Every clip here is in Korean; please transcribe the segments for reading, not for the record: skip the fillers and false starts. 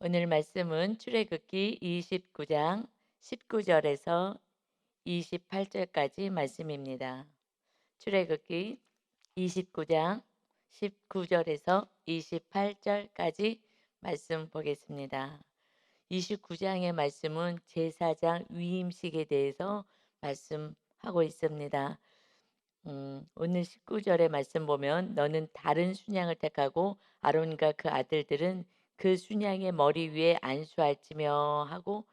오늘 말씀은 출애굽기 29장 19절에서 28절까지 말씀입니다. 출애굽기 29장 19절에서 28절까지 말씀 보겠습니다. 29장의 말씀은 제사장 위임식에 대해서 말씀하고 있습니다. 오늘 19절의 말씀 보면 너는 다른 순양을 택하고 아론과 그 아들들은 그 순양의 머리 위에 안수할지며 하고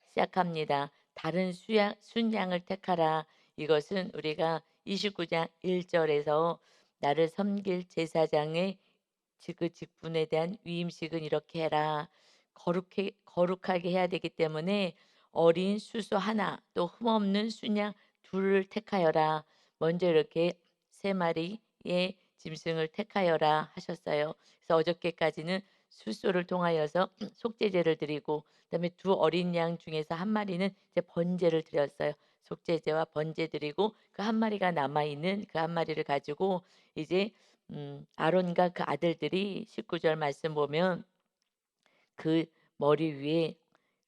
시작합니다. 다른 순양을 택하라. 이것은 우리가 29장 1절에서 나를 섬길 제사장의 그 직분에 대한 위임식은 이렇게 해라. 거룩하게 해야 되기 때문에 어린 수소 하나 또 흠없는 순양 둘을 택하여라. 먼저 이렇게 세 마리의 짐승을 택하여라 하셨어요. 그래서 어저께까지는 수소를 통하여서 속죄제를 드리고 그다음에 두 어린 양 중에서 한 마리는 이제 번제를 드렸어요. 속죄제와 번제 드리고 그 한 마리가 남아 있는 그 한 마리를 가지고 이제 아론과 그 아들들이 19절 말씀 보면 그 머리 위에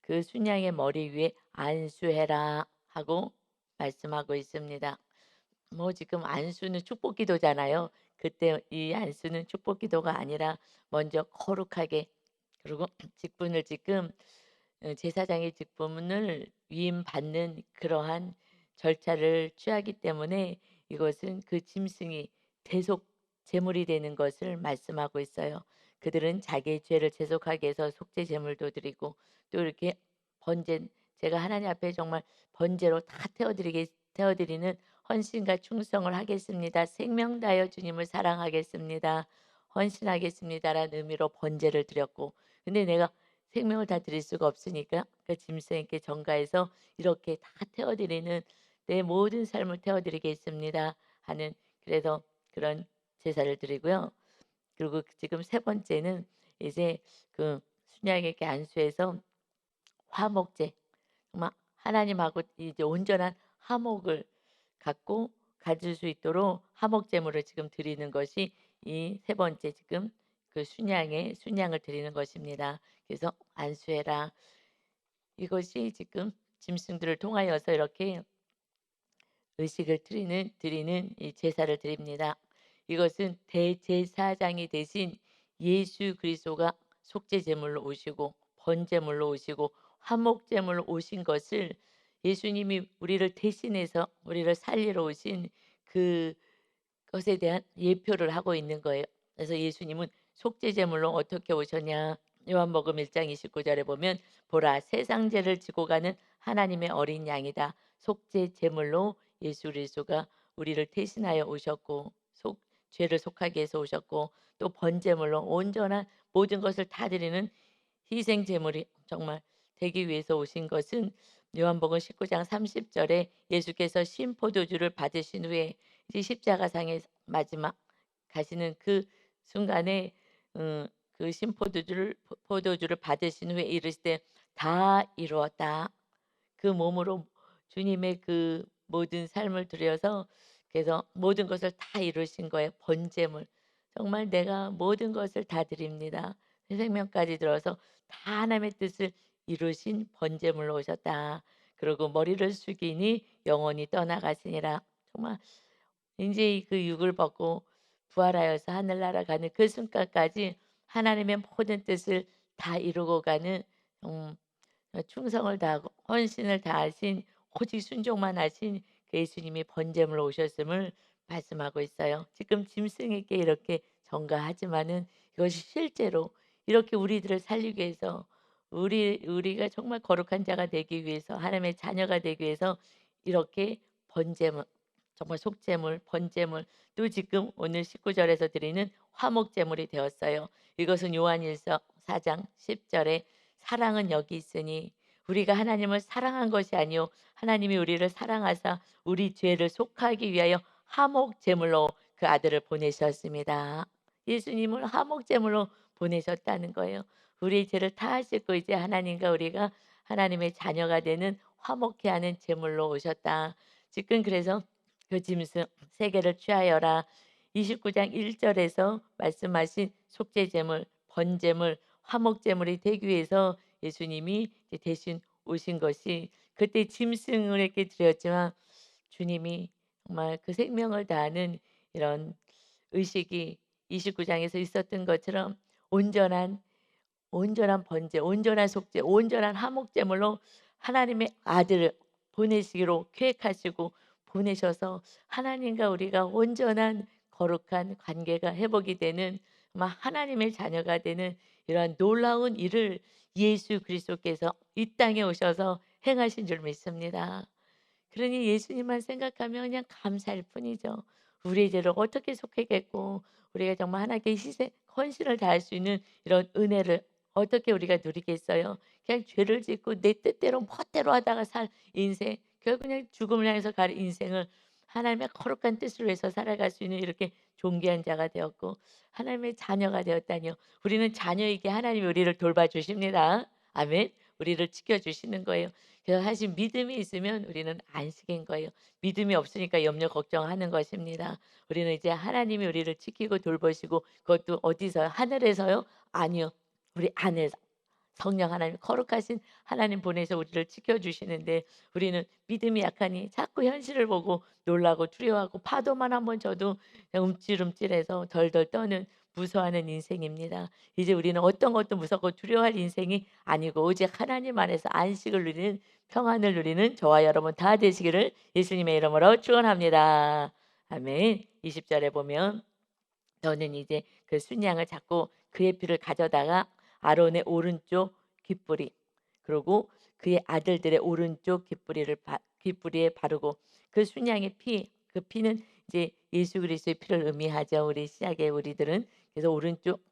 그 순양의 머리 위에 안수해라 하고 말씀하고 있습니다. 뭐 지금 안수는 축복 기도잖아요. 그때 이 안수는 축복 기도가 아니라 먼저 거룩하게 그리고 직분을 지금 제사장의 직분을 위임받는 그러한 절차를 취하기 때문에 이것은 그 짐승이 대속 제물이 되는 것을 말씀하고 있어요. 그들은 자기의 죄를 제속하게 해서 속죄 제물도 드리고 또 이렇게 번제 제가 하나님 앞에 정말 번제로 다 태워드리는 헌신과 충성을 하겠습니다. 생명 다하여 주님을 사랑하겠습니다. 헌신하겠습니다라는 의미로 번제를 드렸고 근데 내가 생명을 다 드릴 수가 없으니까 그 짐승에게 전가해서 이렇게 다 태워드리는 내 모든 삶을 태워드리겠습니다 하는 그래서 그런 제사를 드리고요. 그리고 지금 세 번째는 이제 그 순양에게 안수해서 화목제 정말 하나님하고 이제 온전한 화목을 갖고 가질 수 있도록 화목 제물을 지금 드리는 것이 이 세 번째 지금 그 순양을 드리는 것입니다. 그래서 안수해라. 이것이 지금 짐승들을 통하여서 이렇게 의식을 드리는 이 제사를 드립니다. 이것은 대제사장이 되신 예수 그리스도가 속죄 제물로 오시고 번제물로 오시고 화목 제물로 오신 것을 예수님이 우리를 대신해서 우리를 살리러 오신 그것에 대한 예표를 하고 있는 거예요. 그래서 예수님은 속죄 제물로 어떻게 오셨냐? 요한복음 1장 29절에 보면 보라 세상 죄를 지고 가는 하나님의 어린 양이다. 속죄 제물로 예수 그리스도가 우리를 대신하여 오셨고 죄를 속하게 해서 오셨고 또 번제물로 온전한 모든 것을 다 드리는 희생 제물이 정말 되기 위해서 오신 것은 요한복음 19장 30절에 예수께서 신포도주를 받으신 후에 이제 십자가상의 마지막 가시는 그 순간에 그 포도주를 받으신 후에 이르시되 다 이루었다. 그 몸으로 주님의 그 모든 삶을 들여서 그래서 모든 것을 다 이루신 거예요. 번제물. 정말 내가 모든 것을 다 드립니다. 새 생명까지 들어서 다 하나님의 뜻을 이루신 번제물로 오셨다. 그리고 머리를 숙이니 영원히 떠나가시니라. 정말 인제 그 육을 벗고 부활하여서 하늘나라 가는 그 순간까지 하나님의 모든 뜻을 다 이루고 가는 음 충성을 다하고 헌신을 다하신 오직 순종만 하신 그 예수님이 번제물로 오셨음을 말씀하고 있어요. 지금 짐승에게 이렇게 전가하지만은 이것이 실제로 이렇게 우리들을 살리기 위해서 우리가 정말 거룩한 자가 되기 위해서 하나님의 자녀가 되기 위해서 이렇게 번제물 정말 속죄물, 번제물 또 지금 오늘 19절에서 드리는 화목제물이 되었어요. 이것은 요한일서 4장 10절에 사랑은 여기 있으니 우리가 하나님을 사랑한 것이 아니요 하나님이 우리를 사랑하사 우리 죄를 속하기 위하여 화목 제물로 그 아들을 보내셨습니다. 예수님을 화목 제물로 보내셨다는 거예요. 우리 죄를 다 씻고 이제 하나님과 우리가 하나님의 자녀가 되는 화목케 하는 제물로 오셨다. 지금 그래서 그 짐승 세 개를 취하여라. 29장 1절에서 말씀하신 속죄 제물, 번제물, 화목제물이 되기 위해서 예수님이 이제 대신 오신 것이, 그때 짐승을 이렇게 드렸지만 주님이 정말 그 생명을 다하는 이런 의식이 29장에서 있었던 것처럼 온전한 번제, 온전한 속죄, 온전한 화목제물로 하나님의 아들을 보내시기로 계획하시고 보내셔서 하나님과 우리가 온전한 거룩한 관계가 회복이 되는, 막 하나님의 자녀가 되는 이러한 놀라운 일을 예수 그리스도께서 이 땅에 오셔서 행하신 줄 믿습니다. 그러니 예수님만 생각하면 그냥 감사할 뿐이죠. 우리의 죄를 어떻게 속하겠고, 우리가 정말 하나님께 희생, 헌신을 다할 수 있는 이런 은혜를 어떻게 우리가 누리겠어요? 그냥 죄를 짓고 내 뜻대로 멋대로 하다가 살 인생, 결국 그냥 죽음을 향해서 갈 인생을 하나님의 거룩한 뜻을 위해서 살아갈 수 있는 이렇게 존귀한 자가 되었고 하나님의 자녀가 되었다니요. 우리는 자녀이게 하나님이 우리를 돌봐주십니다. 아멘. 우리를 지켜주시는 거예요. 그래서 사실 믿음이 있으면 우리는 안식인 거예요. 믿음이 없으니까 염려 걱정하는 것입니다. 우리는 이제 하나님이 우리를 지키고 돌보시고, 그것도 어디서요? 하늘에서요? 아니요. 우리 안에서 성령 하나님, 거룩하신 하나님 보내서 우리를 지켜주시는데 우리는 믿음이 약하니 자꾸 현실을 보고 놀라고 두려워하고 파도만 한번 쳐도 그냥 움찔움찔해서 덜덜 떠는 무서워하는 인생입니다. 이제 우리는 어떤 것도 무섭고 두려워할 인생이 아니고 오직 하나님 안에서 안식을 누리는, 평안을 누리는 저와 여러분 다 되시기를 예수님의 이름으로 축원합니다. 아멘. 20절에 보면 너는 이제 그 순양을 잡고 그의 피를 가져다가 아론의 오른쪽 귓불이, 그리고 그의 아들들의 오른쪽 귓불이에 바르고, 그 순양의 피, 그 피는 이제 예수 그리스도의 피를 의미하죠. 우리 시작에 우리들은. 그래서 오른쪽,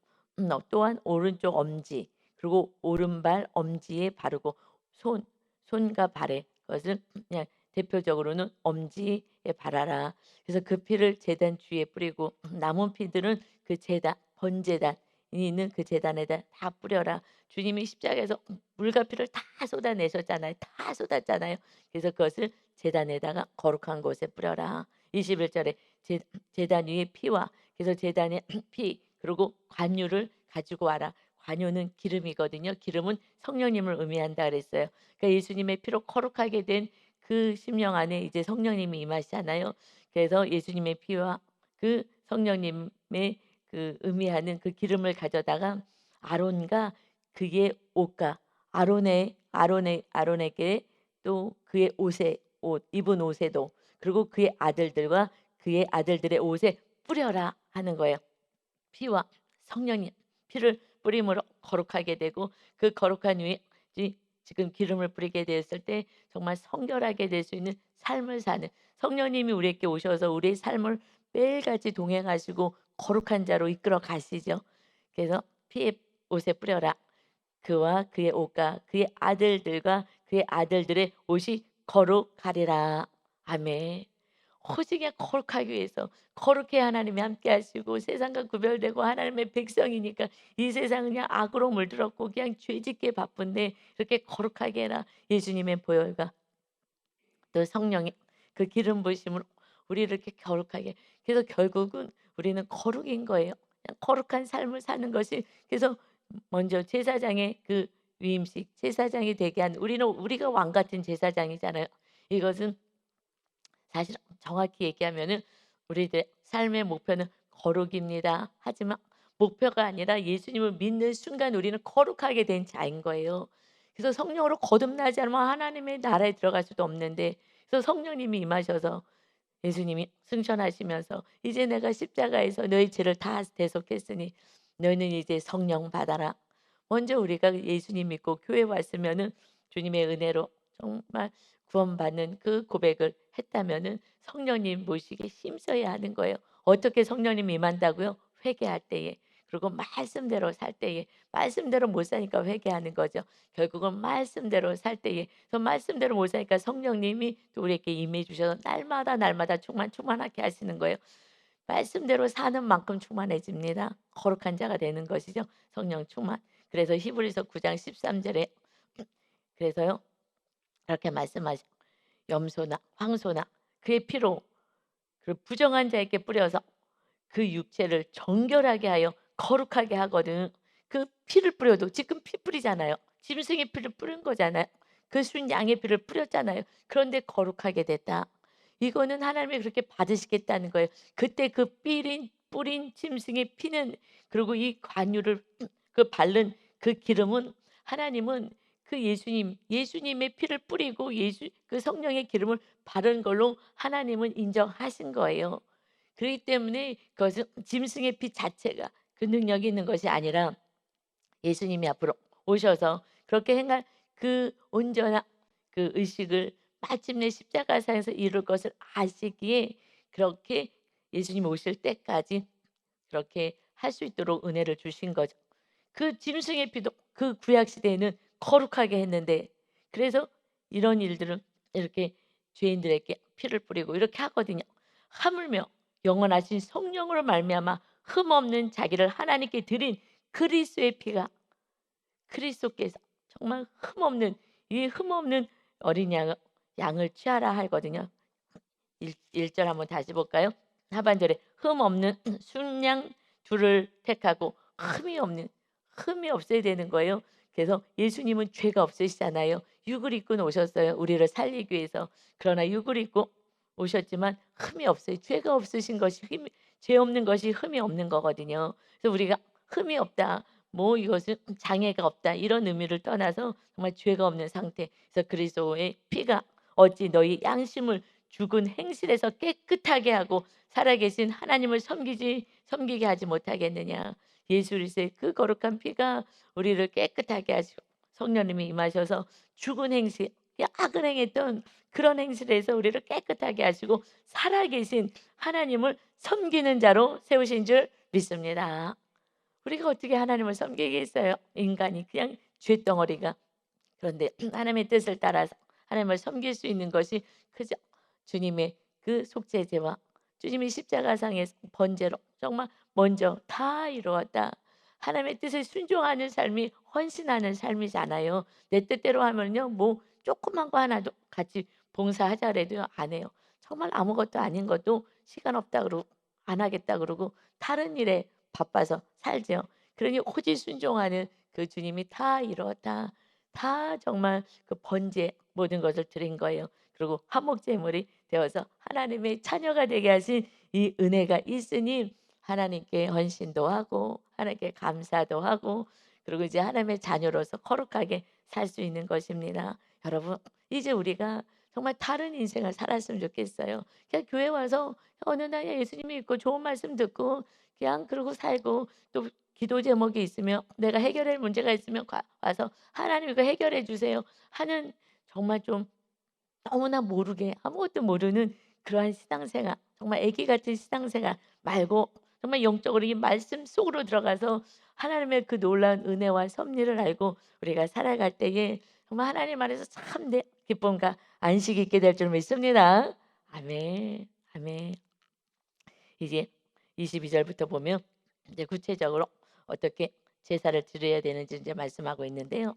또한 오른쪽 엄지, 그리고 오른발 엄지에 바르고, 손 손과 발에, 그것을 그냥 대표적으로는 엄지에 바라라. 그래서 그 피를 제단 주위에 뿌리고 남은 피들은 그 제단, 번제단이 있는 그 제단에다 다 뿌려라. 주님이 십자가에서 물과 피를 다 쏟아내셨잖아요. 다 쏟았잖아요. 그래서 그것을 제단에다가 거룩한 곳에 뿌려라. 21절에 제단 위에 피와, 그래서 제단에 피, 그리고 관유를 가지고 와라. 관유는 기름이거든요. 기름은 성령님을 의미한다 그랬어요. 그러니까 예수님의 피로 거룩하게 된 그 심령 안에 이제 성령님이 임하시잖아요. 그래서 예수님의 피와 그 성령님의 그 의미하는 그 기름을 가져다가 아론과 그의 옷과 아론에게 또 그의 옷에, 옷 입은 옷에도, 그리고 그의 아들들과 그의 아들들의 옷에 뿌려라 하는 거예요. 피와 성령님 피를 뿌림으로 거룩하게 되고, 그 거룩한 위에 지금 기름을 뿌리게 되었을 때 정말 성결하게 될 수 있는 삶을 사는, 성령님이 우리에게 오셔서 우리의 삶을 매일같이 동행하시고 거룩한 자로 이끌어 가시죠. 그래서 피에 옷에 뿌려라. 그와 그의 옷과 그의 아들들과 그의 아들들의 옷이 거룩하리라. 아멘. 오직 그냥 거룩하기 위해서, 거룩해 하나님이 함께 하시고 세상과 구별되고 하나님의 백성이니까 이 세상은 그냥 악으로 물들었고 그냥 죄짓기에 바쁜데 이렇게 거룩하게 해라. 예수님의 보혈과 또 성령의 그 기름 부으심으로 우리를 이렇게 거룩하게, 그래서 결국은 우리는 거룩인 거예요. 그냥 거룩한 삶을 사는 것이, 그래서 먼저 제사장의 그 위임식, 제사장이 되게 한, 우리가 왕 같은 제사장이잖아요. 이것은 사실 정확히 얘기하면은 우리들 삶의 목표는 거룩입니다. 하지만 목표가 아니라 예수님을 믿는 순간 우리는 거룩하게 된 자인 거예요. 그래서 성령으로 거듭나지 않으면 하나님의 나라에 들어갈 수도 없는데, 그래서 성령님이 임하셔서 예수님이 승천하시면서 이제 내가 십자가에서 너희 죄를 다 대속했으니 너희는 이제 성령 받아라. 먼저 우리가 예수님 믿고 교회 왔으면은 주님의 은혜로 정말 구원받는 그 고백을 했다면은 성령님 모시기에 힘써야 하는 거예요. 어떻게 성령님이 임한다고요? 회개할 때에. 그리고 말씀대로 살 때에. 말씀대로 못 사니까 회개하는 거죠. 결국은 말씀대로 살 때에. 그래서 말씀대로 못 사니까 성령님이 또 우리에게 임해 주셔서 날마다 충만하게 하시는 거예요. 말씀대로 사는 만큼 충만해집니다. 거룩한 자가 되는 것이죠. 성령 충만. 그래서 히브리서 9장 13절에 그래서요. 그렇게 말씀하셔. 염소나 황소나 그의 피로 그 부정한 자에게 뿌려서 그 육체를 정결하게 하여 거룩하게 하거든. 그 피를 뿌려도 지금 피 뿌리잖아요. 짐승의 피를 뿌린 거잖아요. 그 순양의 피를 뿌렸잖아요. 그런데 거룩하게 됐다. 이거는 하나님이 그렇게 받으시겠다는 거예요. 그때 그 뿌린 짐승의 피는, 그리고 이 관유를 그 바른 그 기름은, 하나님은 그 예수님의 피를 뿌리고 그 성령의 기름을 바른 걸로 하나님은 인정하신 거예요. 그렇기 때문에 그것은 짐승의 피 자체가 그 능력이 있는 것이 아니라 예수님이 앞으로 오셔서 그렇게 행할 그 온전한 그 의식을 마침내 십자가상에서 이룰 것을 아시기에, 그렇게 예수님 오실 때까지 그렇게 할 수 있도록 은혜를 주신 거죠. 그 짐승의 피도 그 구약 시대에는 거룩하게 했는데, 그래서 이런 일들은 이렇게 죄인들에게 피를 뿌리고 이렇게 하거든요. 하물며 영원하신 성령으로 말미암아 흠없는 자기를 하나님께 드린 그리스도의 피가, 그리스도께서 정말 흠없는, 이 흠없는 어린 양을 취하라 하거든요. 1절 한번 다시 볼까요? 하반절에 흠없는 순양 둘을 택하고, 흠이 없어야 되는 거예요. 그래서 예수님은 죄가 없으시잖아요. 육을 입고 오셨어요. 우리를 살리기 위해서. 그러나 육을 입고 오셨지만 흠이 없어요. 죄가 없으신 것이 죄 없는 것이 흠이 없는 거거든요. 그래서 우리가 흠이 없다, 뭐 이것은 장애가 없다, 이런 의미를 떠나서 정말 죄가 없는 상태. 그래서 그리스도의 피가 어찌 너희 양심을 죽은 행실에서 깨끗하게 하고 살아계신 하나님을 섬기게 하지 못하겠느냐. 예수 그리스도의 그 거룩한 피가 우리를 깨끗하게 하시고 성령님이 임하셔서 죽은 행실, 악을 행했던 그런 행실에서 우리를 깨끗하게 하시고 살아계신 하나님을 섬기는 자로 세우신 줄 믿습니다. 우리가 어떻게 하나님을 섬기겠어요? 인간이 그냥 죄덩어리가. 그런데 하나님의 뜻을 따라서 하나님을 섬길 수 있는 것이 그저 주님의 그 속죄제와 주님이 십자가상의 번제로 정말 먼저 다 이루었다. 하나님의 뜻에 순종하는 삶이 헌신하는 삶이잖아요. 내 뜻대로 하면요, 뭐 조그만 거 하나도 같이 봉사하자 그래도 안 해요. 정말 아무것도 아닌 것도 시간 없다 그러고 안 하겠다 그러고 다른 일에 바빠서 살죠. 그러니 오직 순종하는 그 주님이 다 이루었다. 다 정말 그 번제 모든 것을 드린 거예요. 그리고 화목 제물이 되어서 하나님의 자녀가 되게 하신 이 은혜가 있으니 하나님께 헌신도 하고 하나님께 감사도 하고, 그리고 이제 하나님의 자녀로서 거룩하게 살 수 있는 것입니다. 여러분, 이제 우리가 정말 다른 인생을 살았으면 좋겠어요. 그냥 교회 와서 어느 날 예수님 믿고 좋은 말씀 듣고 그냥 그러고 살고, 또 기도 제목이 있으면 내가 해결할 문제가 있으면 와서 하나님 이거 해결해 주세요 하는, 정말 좀 너무나 모르게 아무것도 모르는 그러한 신앙생활, 정말 아기 같은 신앙생활 말고 정말 영적으로 이 말씀 속으로 들어가서 하나님의 그 놀라운 은혜와 섭리를 알고 우리가 살아갈 때에 정말 하나님 안에서 참 내 기쁨과 안식이 있게 될 줄 믿습니다. 아멘. 아멘. 이제 22절부터 보면 이제 구체적으로 어떻게 제사를 드려야 되는지 이제 말씀하고 있는데요.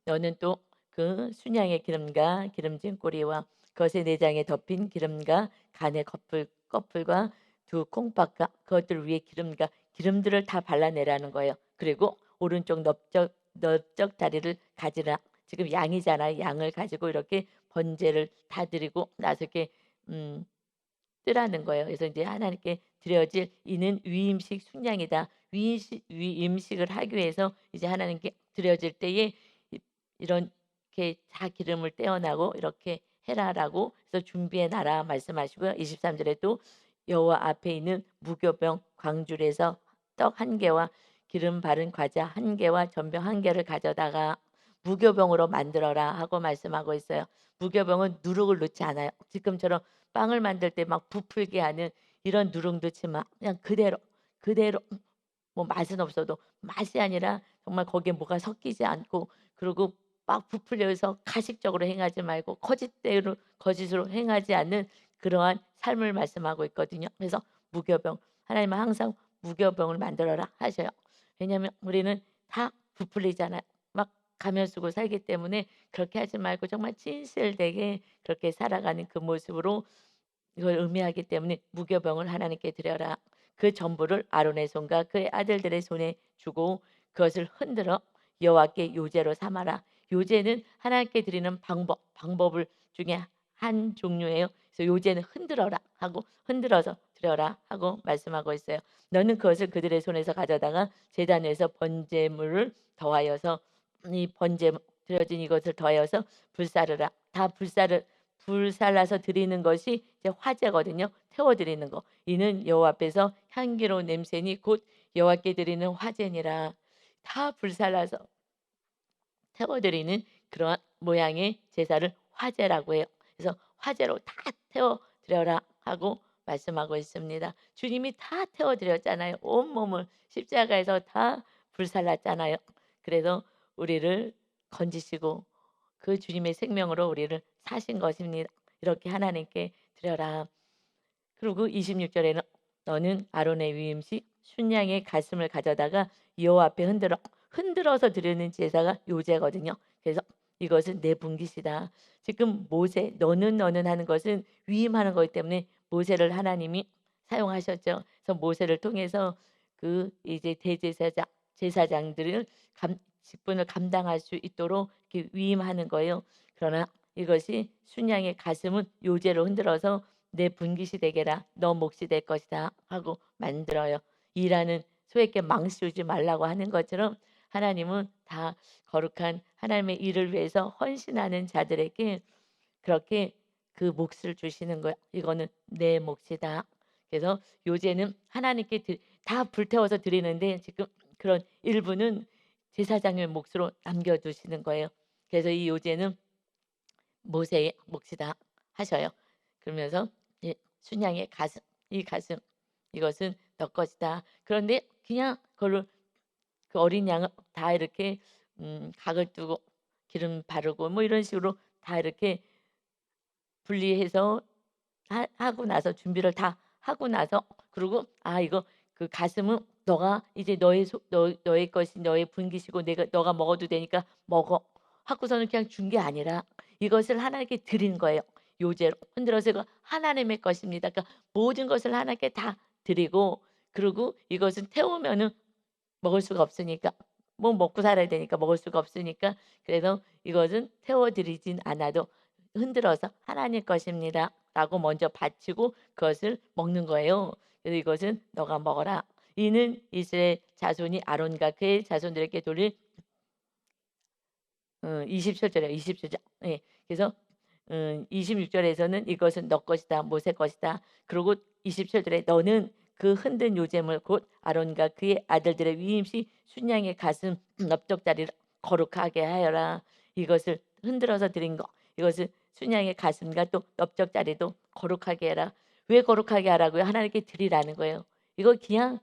너는 또 그 순양의 기름과 기름진 꼬리와 것의 내장에 덮인 기름과 간의 커플과 두 콩팥과 그것들 위에 기름들을 다 발라내라는 거예요. 그리고 오른쪽 넓적 다리를 가지라. 지금 양이잖아요. 양을 가지고 이렇게 번제를 다 드리고 나서 이렇게 음, 뜨라는 거예요. 그래서 이제 하나님께 드려질 이는 위임식 순양이다. 위임식을 하기 위해서 이제 하나님께 드려질 때에 이렇게 자 기름을 떼어나고 이렇게 해라라고 해서 준비해 놔라 말씀하시고요. 23절에 또 여호와 앞에 있는 무교병 광줄에서 떡 한 개와 기름 바른 과자 한 개와 전병 한 개를 가져다가 무교병으로 만들어라 하고 말씀하고 있어요. 무교병은 누룩을 넣지 않아요. 지금처럼 빵을 만들 때 막 부풀게 하는 이런 누룩 넣지 마. 그냥 그대로 뭐 맛은 없어도 맛이 아니라 정말 거기에 뭐가 섞이지 않고, 그리고 막 부풀려서 가식적으로 행하지 말고 거짓으로 행하지 않는 그러한 삶을 말씀하고 있거든요. 그래서 무교병, 하나님은 항상 무교병을 만들어라 하셔요. 왜냐하면 우리는 다 부풀리잖아요. 막 가면 쓰고 살기 때문에 그렇게 하지 말고 정말 진실되게 그렇게 살아가는 그 모습으로 이걸 의미하기 때문에 무교병을 하나님께 드려라. 그 전부를 아론의 손과 그의 아들들의 손에 주고 그것을 흔들어 여호와께 요제로 삼아라. 요제는 하나님께 드리는 방법을 중에 한 종류예요. 그래서 요제는 흔들어라 하고 흔들어서 드려라 하고 말씀하고 있어요. 너는 그것을 그들의 손에서 가져다가 제단 위에서 번제물을 더하여서 이 번제 드려진 이것을 더하여서 불사르라. 다 불살라서 드리는 것이 이제 화제거든요. 태워 드리는 거. 이는 여호와 앞에서 향기로운 냄새니 곧 여호와께 드리는 화제니라. 다 불살라서 태워 드리는 그러한 모양의 제사를 화제라고 해요. 그래서 화제로 다 태워 드려라 하고 말씀하고 있습니다. 주님이 다 태워 드렸잖아요. 온몸을 십자가에서 다 불살랐잖아요. 그래서 우리를 건지시고 그 주님의 생명으로 우리를 사신 것입니다. 이렇게 하나님께 드려라. 그리고 26절에는 너는 아론의 위임식 순양의 가슴을 가져다가 여호와 앞에 흔들어서 드리는 제사가 요제거든요. 그래서 이것은 내 분깃이다. 지금 모세 너는 하는 것은 위임하는 거기 때문에 모세를 하나님이 사용하셨죠. 그래서 모세를 통해서 그 이제 제사장들을 직분을 감당할 수 있도록 이렇게 위임하는 거예요. 그러나 이것이 순양의 가슴은 요제로 흔들어서 내 분깃이 되게라 너 몫이 될 것이다 하고 만들어요. 일하는 소에게 망치 주지 말라고 하는 것처럼 하나님은 다 거룩한 하나님의 일을 위해서 헌신하는 자들에게 그렇게 그 몫을 주시는 거야. 이거는 내 몫이다. 그래서 요제는 하나님께 다 불태워서 드리는데 지금 그런 일부는 제사장의 몫으로 남겨두시는 거예요. 그래서 이 요제는 모세의 몫이다 하셔요. 그러면서 이 순양의 가슴, 이 가슴 이것은 너 것이다. 그런데 그냥 그걸로 그 어린 양을 다 이렇게 각을 두고 기름 바르고 뭐 이런 식으로 다 이렇게 분리해서 하고 나서 준비를 다 하고 나서 그리고 이거 그 가슴은 너가 이제 너의 것이 너의 분깃이고 내가 너가 먹어도 되니까 먹어 하고서는 그냥 준 게 아니라 이것을 하나님께 드린 거예요. 요제로 흔들어서 이거 하나님의 것입니다. 그러니까 모든 것을 하나님께 다 드리고 그리고 이것은 태우면은 먹을 수가 없으니까 뭐 먹고 살아야 되니까 먹을 수가 없으니까 그래서 이것은 태워 드리진 않아도 흔들어서 하나님 것입니다라고 먼저 바치고 그것을 먹는 거예요. 그래서 이것은 너가 먹어라. 이는 이스라엘 자손이 아론과 그의 자손들에게 돌릴 27절이에요. 27절. 예. 그래서 26절에서는 이것은 너 것이다. 모세 것이다. 그리고 27절에 너는 그 흔든 요제물 곧 아론과 그의 아들들의 위임식 순양의 가슴 넓적다리를 거룩하게 하여라. 이것을 흔들어서 드린 거. 이것을 순양의 가슴과 또 넓적다리도 거룩하게 해라. 왜 거룩하게 하라고요? 하나님께 드리라는 거예요. 이거 그냥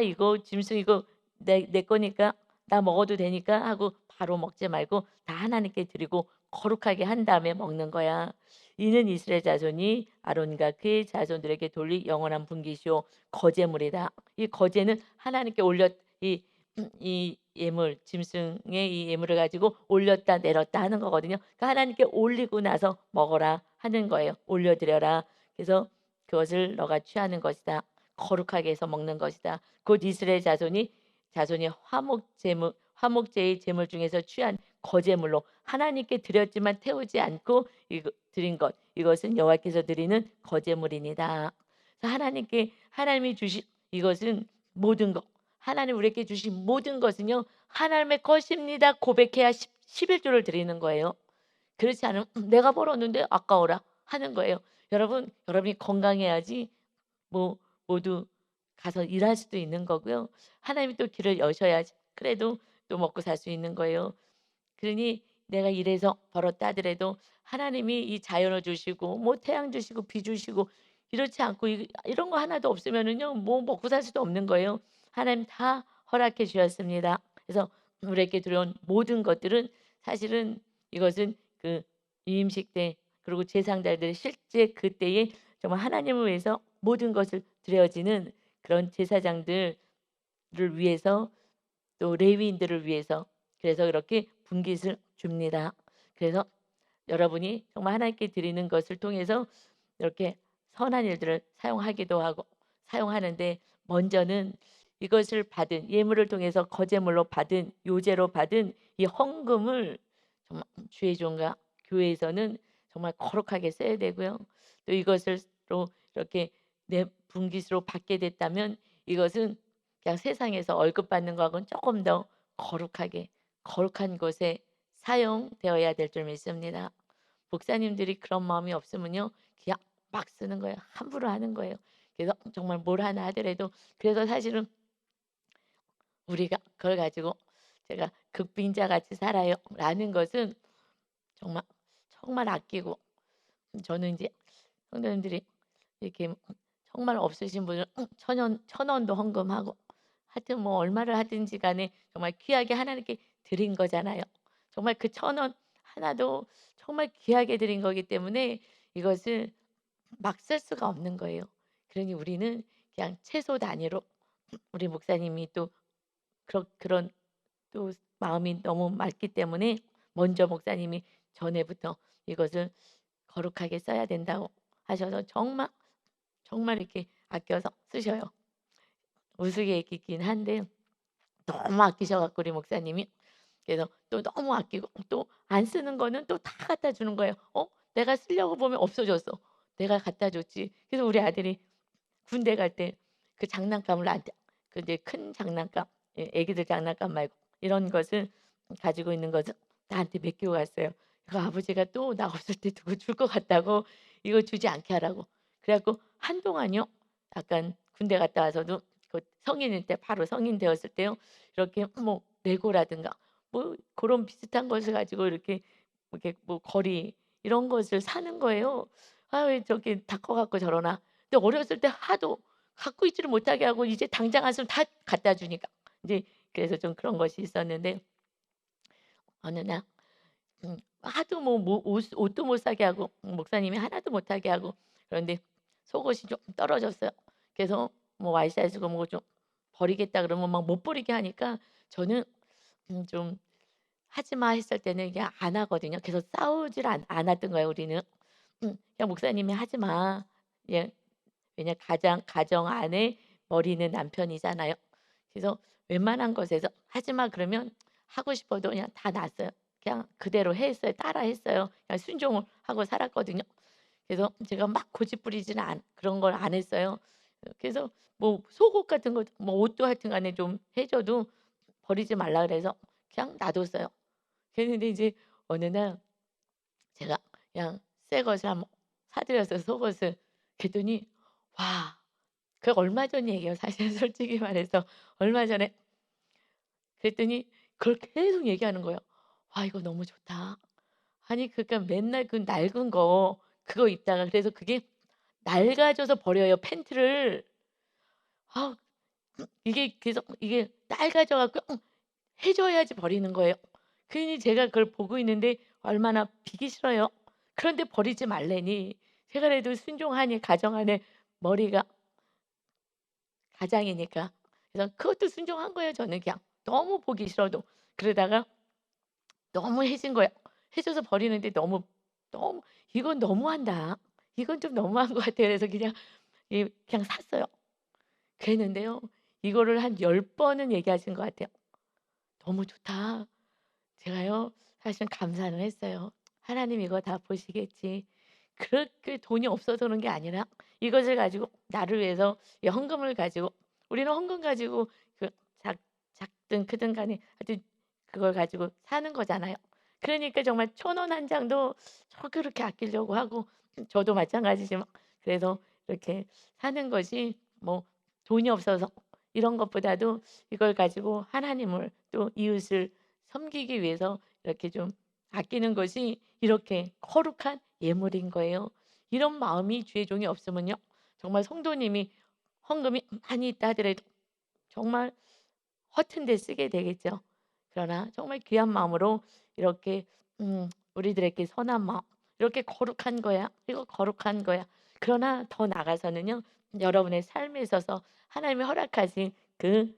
이거 짐승 이거 내 거니까 나 먹어도 되니까 하고 바로 먹지 말고 다 하나님께 드리고 거룩하게 한 다음에 먹는 거야. 이는 이스라엘 자손이 아론과 그의 자손들에게 돌릴 영원한 분깃이요 거제물이다. 이 거제는 하나님께 이 예물 짐승의 이 예물을 가지고 올렸다 내렸다 하는 거거든요. 그러니까 하나님께 올리고 나서 먹어라 하는 거예요. 올려드려라. 그래서 그것을 너가 취하는 것이다. 거룩하게 해서 먹는 것이다. 곧 이스라엘 자손이 화목제의 제물 중에서 취한 거제물로 하나님께 드렸지만 태우지 않고 이거 드린 것 이것은 여호와께서 드리는 거제물이니다. 하나님께 하나님이 주신 이것은 모든 것 하나님 우리에게 주신 모든 것은요 하나님의 것입니다. 고백해야 11조를 드리는 거예요. 그렇지 않으면 내가 벌었는데 아까워라 하는 거예요. 여러분이 건강해야지 뭐 모두 가서 일할 수도 있는 거고요. 하나님이 또 길을 여셔야지 그래도 또 먹고 살 수 있는 거예요. 그러니 내가 이래서 벌었다 하더라도 하나님이 이 자연을 주시고 뭐 태양 주시고 비 주시고 이렇지 않고 이런 거 하나도 없으면은요 뭐 먹고 살 수도 없는 거예요. 하나님 다 허락해 주셨습니다. 그래서 우리에게 들어온 모든 것들은 사실은 이것은 그 유임식 때 그리고 제사장들의 실제 그때에 정말 하나님을 위해서 모든 것을 드려지는 그런 제사장들을 위해서 또 레위인들을 위해서 그래서 이렇게 분깃을 줍니다. 그래서 여러분이 정말 하나님께 드리는 것을 통해서 이렇게 선한 일들을 사용하기도 하고 사용하는데 먼저는 이것을 받은 예물을 통해서 거제물로 받은 요제로 받은 이 헌금을 정말 주의 종과 교회에서는 정말 거룩하게 써야 되고요. 또 이것을 또 이렇게 내 분깃으로 받게 됐다면 이것은 그냥 세상에서 월급 받는 거하고는 조금 더 거룩하게 거룩한 곳에 사용되어야 될 줄 믿습니다. 목사님들이 그런 마음이 없으면요. 그냥 막 쓰는 거예요. 함부로 하는 거예요. 그래서 정말 뭘 하나 하더라도 그래서 사실은 우리가 그걸 가지고 제가 "극빈자같이 살아요."라는 것은 정말 정말 아끼고 저는 이제 성도님들이 이렇게 정말 없으신 분은 천 원도 헌금하고 하여튼 뭐 얼마를 하든지 간에 정말 귀하게 하나님께 드린 거잖아요. 정말 그 천 원 하나도 정말 귀하게 드린 거기 때문에 이것을 막 쓸 수가 없는 거예요. 그러니 우리는 그냥 최소 단위로 우리 목사님이 또 그런 또 마음이 너무 맑기 때문에 먼저 목사님이 전에부터 이것을 거룩하게 써야 된다고 하셔서 정말, 정말 이렇게 아껴서 쓰셔요. 우스갯기긴 한데 너무 아끼셔 갖고 우리 목사님이 그래서 또 너무 아끼고 또 안 쓰는 거는 또 다 갖다 주는 거예요. 내가 쓰려고 보면 없어졌어. 내가 갖다 줬지. 그래서 우리 아들이 군대 갈 때 그 장난감을 나한테 그 이제 큰 장난감 애기들 장난감 말고 이런 것을 가지고 있는 것을 나한테 맡기고 갔어요. 그 아버지가 또 나 없을 때 누구 줄 것 같다고 이거 주지 않게 하라고. 그래 갖고 한동안요. 약간 군대 갔다 와서도 그 성인일 때 바로 성인 되었을 때요. 이렇게 뭐 레고라든가 뭐 그런 비슷한 것을 가지고 이렇게 뭐 거리 이런 것을 사는 거예요. '아 왜 저렇게 다 커 갖고 저러나.' 근데 어렸을 때 하도 갖고 있지를 못하게 하고 이제 당장 왔으면 다 갖다 주니까 이제 그래서 좀 그런 것이 있었는데 어느 날 하도 뭐 옷도 못 사게 하고 목사님이 하나도 못 하게 하고 그런데 속옷이 좀 떨어졌어요. 그래서 뭐 와이시아이고 뭐 좀 버리겠다 그러면 막 못 버리게 하니까 저는 좀 "하지 마." 했을 때는 그냥 안 하거든요. 그래서 싸우질 않았던 거예요 우리는. 그냥 목사님이 "하지 마." 예. 왜냐 가정 안에 머리는 남편이잖아요. 그래서 웬만한 것에서 "하지 마." 그러면 하고 싶어도 그냥 다 놨어요. 그냥 그대로 했어요. 따라 했어요. 그냥 순종을 하고 살았거든요. 그래서 제가 막 고집 부리지는 그런 걸 안 했어요. 그래서 뭐 속옷 같은 거 뭐 옷도 하여튼 간에 좀 해 줘도 버리지 말라 그래서 그냥 놔뒀어요. 그랬는데 이제 어느 날 제가 그냥 새 것을 한번 사 드렸어요 속옷을. 그랬더니 와 그 얼마 전 얘기예요 사실 솔직히 말해서. 얼마 전에 그랬더니 그걸 계속 얘기하는 거예요. "와 이거 너무 좋다." 아니 그러니까 맨날 그 낡은 거 그거 입다가 그래서 그게 낡아져서 버려요 팬티를. 아 이게 계속 이게 낡아져 갖고 해 줘야지 버리는 거예요. 그러니 제가 그걸 보고 있는데 얼마나 비기 싫어요. 그런데 버리지 말라니 제가 그래도 순종하니 가정 안에 머리가 가장이니까. 그래서 그것도 순종한 거예요 저는 그냥. 너무 보기 싫어도. 그러다가 너무 해진 거예요. 해져서 버리는데 너무 '이건 너무한다. 이건 좀 너무한 것 같아.' 그래서 그냥 샀어요. 그랬는데요. 이거를 한 10 번은 얘기하신 것 같아요. "너무 좋다." 제가요 사실은 감사는 했어요. '하나님 이거 다 보시겠지.' 그렇게 돈이 없어서 그런 게 아니라 이것을 가지고 나를 위해서 이 헌금을 가지고 우리는 헌금 가지고 그 작든 크든 간에 하여튼 그걸 가지고 사는 거잖아요. 그러니까 정말 천 원 한 장도 그렇게 아끼려고 하고 저도 마찬가지지만 그래서 이렇게 사는 것이 뭐 돈이 없어서 이런 것보다도 이걸 가지고 하나님을 또 이웃을 섬기기 위해서 이렇게 좀 아끼는 것이 이렇게 거룩한 예물인 거예요. 이런 마음이 주의 종이 없으면요. 정말 성도님이 헌금이 많이 있다 하더라도 정말 허튼 데 쓰게 되겠죠. 그러나 정말 귀한 마음으로 이렇게 우리들에게 선한 마음 이렇게 거룩한 거야. 이거 거룩한 거야. 그러나 더 나아가서는요. 여러분의 삶에 있어서 하나님이 허락하신 그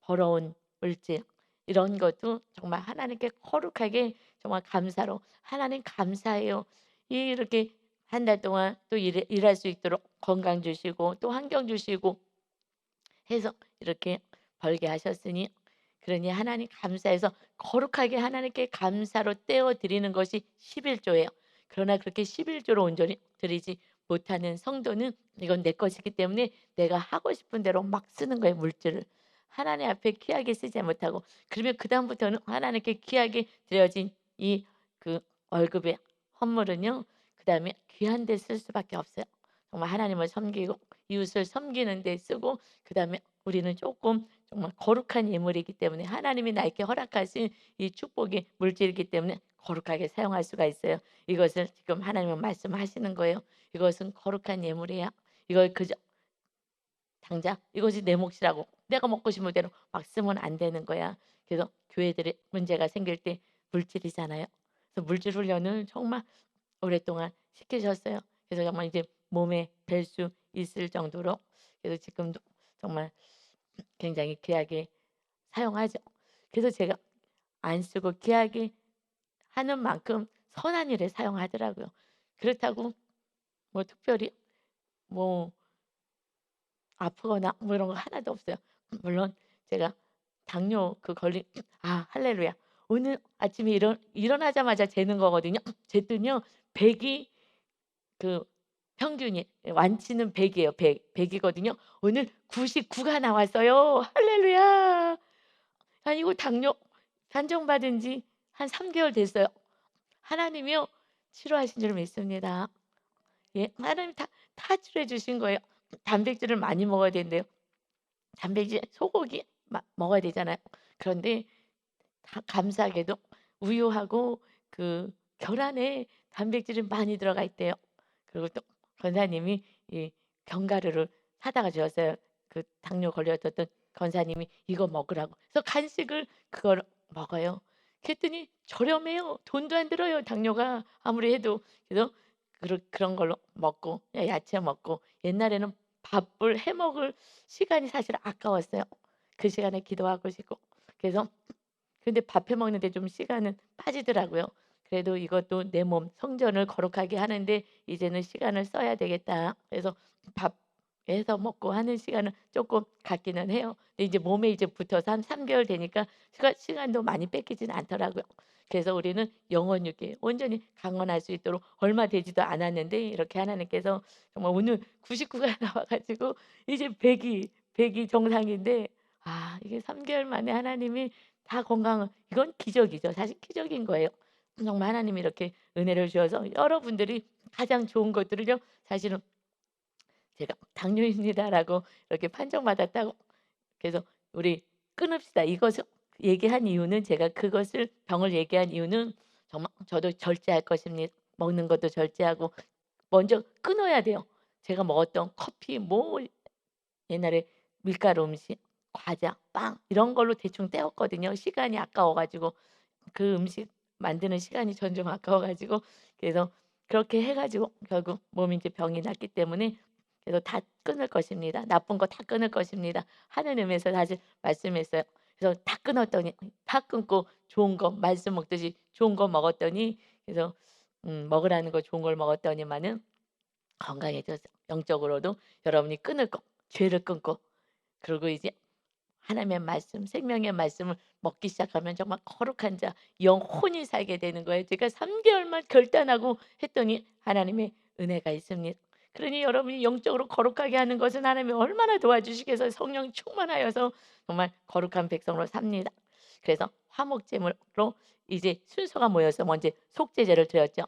벌어온 물질 이런 것도 정말 하나님께 거룩하게 정말 감사로 "하나님 감사해요." 이렇게 한 달 동안 또 일할 수 있도록 건강 주시고 또 환경 주시고 해서 이렇게 벌게 하셨으니 그러니 하나님 감사해서 거룩하게 하나님께 감사로 떼어 드리는 것이 11조예요. 그러나 그렇게 11조로 온전히 드리지 못하는 성도는 이건 내 것이기 때문에 내가 하고 싶은 대로 막 쓰는 거예요, 물질을. 하나님 앞에 귀하게 쓰지 못하고 그러면 그다음부터는 하나님께 귀하게 드려진 이 그 월급의 헌물은요. 그다음에 귀한 데 쓸 수밖에 없어요. 정말 하나님을 섬기고 이웃을 섬기는 데 쓰고 그다음에 우리는 조금 정말 거룩한 예물이기 때문에 하나님이 나에게 허락하신 이 축복의 물질이기 때문에 거룩하게 사용할 수가 있어요. 이것을 지금 하나님은 말씀하시는 거예요. 이것은 거룩한 예물이야. 이걸 그저 당장 이것이 내 몫이라고 내가 먹고 싶은 대로 막 쓰면 안 되는 거야. 그래서 교회들이 문제가 생길 때 물질이잖아요. 그래서 물질 훈련을 정말 오랫동안 시키셨어요. 그래서 정말 이제 몸에 뵐 수 있을 정도로 그래서 지금도 정말 굉장히 귀하게 사용하죠. 그래서 제가 안 쓰고 귀하게 하는 만큼 선한 일에 사용하더라고요. 그렇다고 뭐 특별히 뭐 아프거나 뭐 이런 거 하나도 없어요. 물론 제가 당뇨 그 걸린 할렐루야. 오늘 아침에 일어나자마자 재는 거거든요. 쟀더니요. 100이 그 평균이 완치는 100 이에요. 100 이거든요. 오늘 99가 나왔어요. 할렐루야. 아니고 당뇨 단정받은 지 한 3 개월 됐어요. 하나님이요 치료하신 줄 믿습니다. 예. 하나님 다 치료해 주신 거예요. 단백질을 많이 먹어야 된대요. 단백질 소고기 먹어야 되잖아요. 그런데 다 감사하게도 우유하고 그 계란에 단백질이 많이 들어가 있대요. 그리고 또 권사님이 이 견과류를 사다가 주셨어요. 그 당뇨 걸렸었던 권사님이 "이거 먹으라고." 그래서 간식을 그걸 먹어요. 그랬더니 저렴해요. 돈도 안 들어요 당뇨가 아무리 해도. 그래서 그런 걸로 먹고 야채 먹고 옛날에는 밥을 해 먹을 시간이 사실 아까웠어요. 그 시간에 기도하고 싶고. 그래서 근데 밥해 먹는데 좀 시간은 빠지더라고요. 그래도 이것도 '내 몸 성전을 거룩하게 하는데 이제는 시간을 써야 되겠다.' 그래서 밥 해서 먹고 하는 시간은 쪼끔 갖기는 해요. 근데 이제 몸에 이제 붙어서 한 3 개월 되니까 시간도 많이 뺏기지는 않더라고요. 그래서 우리는 영원 육에 온전히 강건할 수 있도록 얼마 되지도 않았는데 이렇게 하나님께서 정말 오늘 99가 나와 가지고 이제 100이 정상인데 이게 3 개월 만에 하나님이 다 건강을 이건 기적이죠. 사실 기적인 거예요. 정말 하나님이 이렇게 은혜를 주셔서 여러분들이 가장 좋은 것들을요. 사실은 제가 "당뇨입니다."라고 이렇게 판정받았다고 그래서 우리 끊읍시다. 이것을 얘기한 이유는 제가 그것을 병을 얘기한 이유는 정말 저도 절제할 것입니다. 먹는 것도 절제하고 먼저 끊어야 돼요. 제가 먹었던 커피 뭐 옛날에 밀가루 음식, 과자, 빵 이런 걸로 대충 때웠거든요. 시간이 아까워 가지고 그 음식 만드는 시간이 전 좀 아까워 가지고 그래서 그렇게 해 가지고 결국 몸이 이제 병이 났기 때문에 그래서 다 끊을 것입니다. 나쁜 거 다 끊을 것입니다. 하는 의미에서 사실 말씀했어요. 그래서 다 끊었더니 다 끊고 좋은 거 말씀 먹듯이 좋은 거 먹었더니 그래서 먹으라는 거 좋은 걸 먹었더니만은 건강해져서 영적으로도 여러분이 끊을 거 죄를 끊고 그리고 이제 하나님의 말씀 생명의 말씀을 먹기 시작하면 정말 거룩한 자 영혼이 살게 되는 거예요. 제가 3 개월만 결단하고 했더니 하나님의 은혜가 있습니다. 그러니 여러분이 영적으로 거룩하게 하는 것은 하나님이 얼마나 도와주시겠어요. 성령 충만하여서 정말 거룩한 백성으로 삽니다. 그래서 화목제물로 이제 순서가 모여서 먼저 속죄제를 드렸죠.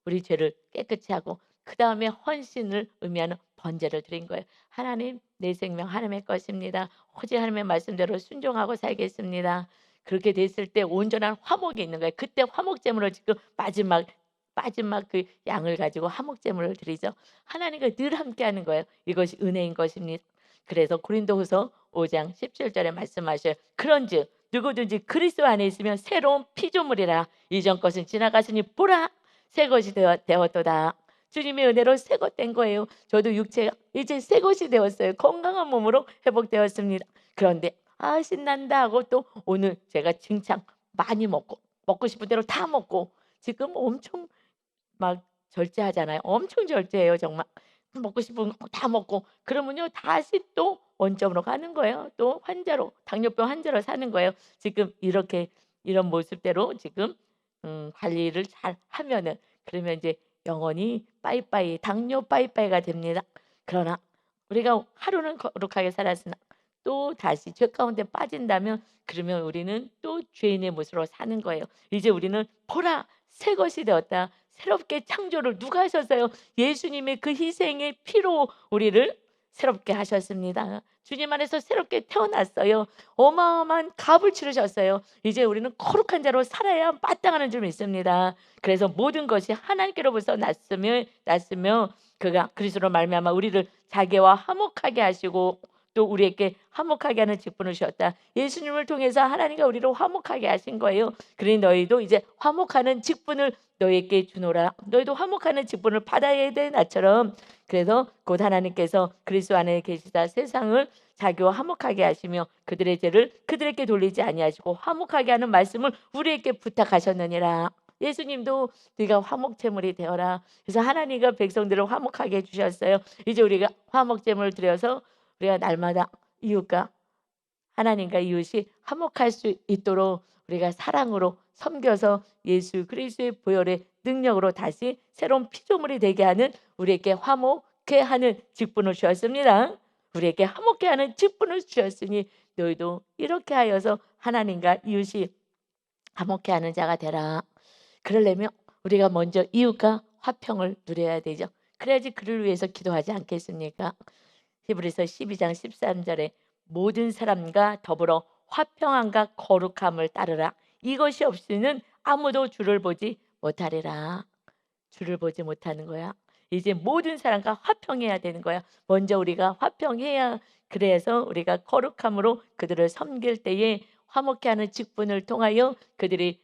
우리 죄를 깨끗이 하고 그다음에 헌신을 의미하는 번제를 드린 거예요. 하나님 내 생명 하나님의 것입니다. 오직 하나님의 말씀대로 순종하고 살겠습니다. 그렇게 됐을 때 온전한 화목이 있는 거예요. 그때 화목제물을 지금 마지막 그 양을 가지고 화목제물을 드리죠. 하나님과 늘 함께하는 거예요. 이것이 은혜인 것입니다. 그래서 고린도후서 5장 17절에 말씀하셔요. 그런즉 누구든지 그리스도 안에 있으면 새로운 피조물이라 이전 것은 지나갔으니 보라 새 것이 되었도다. 주님의 은혜로 새 것 된 거예요. 저도 육체가 이제 새 것이 되었어요. 건강한 몸으로 회복되었습니다. 그런데 신난다 하고 또 오늘 제가 칭찬 많이 먹고 싶은 대로 다 먹고 지금 엄청 막 절제하잖아요. 엄청 절제해요 정말. 먹고 싶은 거 다 먹고 그러면요 다시 또 원점으로 가는 거예요. 또 환자로 당뇨병 환자로 사는 거예요. 지금 이렇게 이런 모습대로 지금 관리를 잘 하면은 그러면 이제 영원히 빠이빠이 당뇨 빠이빠이가 됩니다. 그러나 우리가 하루는 거룩하게 살았으나 또다시 죄 가운데 빠진다면 그러면 우리는 또 죄인의 모습으로 사는 거예요. 이제 우리는 보라 새 것이 되었다. 새롭게 창조를 누가 하셨어요? 예수님의 그 희생의 피로 우리를 새롭게 하셨습니다. 주님 안에서 새롭게 태어났어요. 어마어마한 값을 치르셨어요. 이제 우리는 거룩한 자로 살아야 마땅하는 줄 믿습니다. 그래서 모든 것이 하나님께로부터 났으며 그가 그리스도로 말미암아 우리를 자기와 화목하게 하시고 또 우리에게 화목하게 하는 직분을 주셨다. 예수님을 통해서 하나님과 우리를 화목하게 하신 거예요. 그러니 너희도 이제 화목하는 직분을 너희에게 주노라. 너희도 화목하는 직분을 받아야 돼 나처럼. 그래서 곧 하나님께서 그리스도 안에 계시다 세상을 자기와 화목하게 하시며 그들의 죄를 그들에게 돌리지 아니하시고 화목하게 하는 말씀을 우리에게 부탁하셨느니라. 예수님도 네가 화목제물이 되어라. 그래서 하나님과 백성들을 화목하게 해주셨어요. 이제 우리가 화목제물을 드려서 우리가 날마다 이웃과 하나님과 이웃이 화목할 수 있도록 우리가 사랑으로 섬겨서 예수 그리스도의 보혈의 능력으로 다시 새로운 피조물이 되게 하는 우리에게 화목케 하는 직분을 주었습니다. 우리에게 화목케 하는 직분을 주셨으니 너희도 이렇게 하여서 하나님과 이웃이 화목케 하는 자가 되라. 그러려면 우리가 먼저 이웃과 화평을 누려야 되죠. 그래야지 그를 위해서 기도하지 않겠습니까? 히브리서 12장 13절에 모든 사람과 더불어 화평함과 거룩함을 따르라. 이것이 없이는 아무도 주를 보지 못하리라. 주를 보지 못하는 거야. 이제 모든 사람과 화평해야 되는 거야. 먼저 우리가 화평해야 그래서 우리가 거룩함으로 그들을 섬길 때에 화목케 하는 직분을 통하여 그들이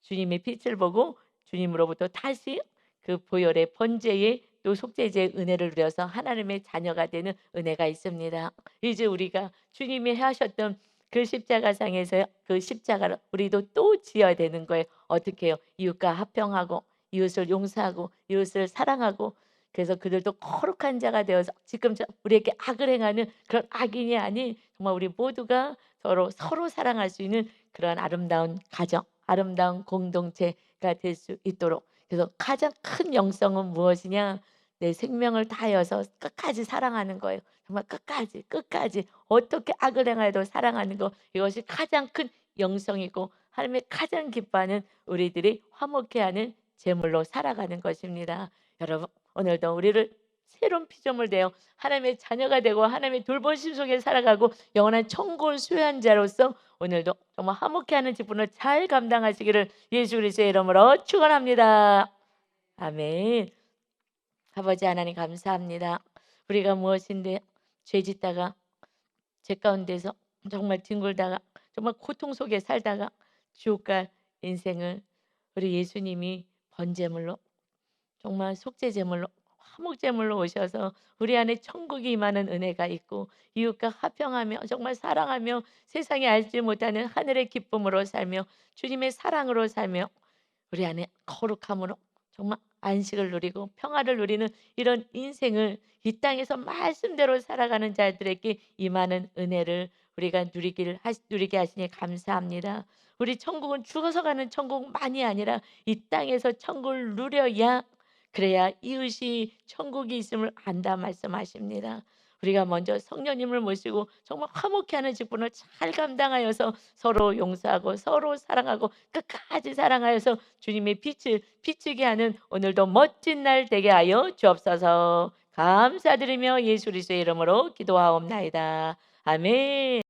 주님의 빛을 보고 주님으로부터 다시 그 보혈의 번제의 또 속죄제의 은혜를 누려서 하나님의 자녀가 되는 은혜가 있습니다. 이제 우리가 주님이 하셨던 그 십자가상에서 그 십자가를 우리도 또 지어야 되는 거예요. 어떻게 해요? 이웃과 화평하고 이웃을 용서하고 이웃을 사랑하고 그래서 그들도 거룩한 자가 되어서 지금 우리에게 악을 행하는 그런 악인이 아닌 정말 우리 모두가 서로 사랑할 수 있는 그런 아름다운 가정, 아름다운 공동체가 될 수 있도록. 그래서 가장 큰 영성은 무엇이냐? 내 생명을 다하여서 끝까지 사랑하는 거예요. 정말 끝까지 어떻게 악을 행하여도 사랑하는 거, 이것이 가장 큰 영성이고 하나님의 가장 기뻐하는 우리들이 화목해하는 제물로 살아가는 것입니다. 여러분 오늘도 우리를 새로운 피조물 되어 하나님의 자녀가 되고 하나님의 돌보심 속에 살아가고 영원한 천국을 수여한 자로서 오늘도 정말 화목해하는 직분을 잘 감당하시기를 예수 그리스도의 이름으로 축원합니다. 아멘. 아버지 하나님 감사합니다. 우리가 무엇인데 죄짓다가 죄 가운데서 정말 뒹굴다가 정말 고통 속에 살다가 지옥 갈 인생을 우리 예수님이 번제물로 정말 속죄제물로 화목제물로 오셔서 우리 안에 천국이 임하는 은혜가 있고 이웃과 화평하며 정말 사랑하며 세상이 알지 못하는 하늘의 기쁨으로 살며 주님의 사랑으로 살며 우리 안에 거룩함으로 정말 안식을 누리고 평화를 누리는 이런 인생을 이 땅에서 말씀대로 살아가는 자들에게 임하는 은혜를 우리가 누리게 하시니 감사합니다. 우리 천국은 죽어서 가는 천국만이 아니라 이 땅에서 천국을 누려야 그래야 이웃이 천국이 있음을 안다 말씀하십니다. 우리가 먼저 성령님을 모시고 정말 화목케 하는 직분을 잘 감당하여서 서로 용서하고 서로 사랑하고 끝까지 사랑하여서 주님의 빛을 비추게 하는 오늘도 멋진 날 되게 하여 주옵소서. 감사드리며 예수 그리스도의 이름으로 기도하옵나이다. 아멘.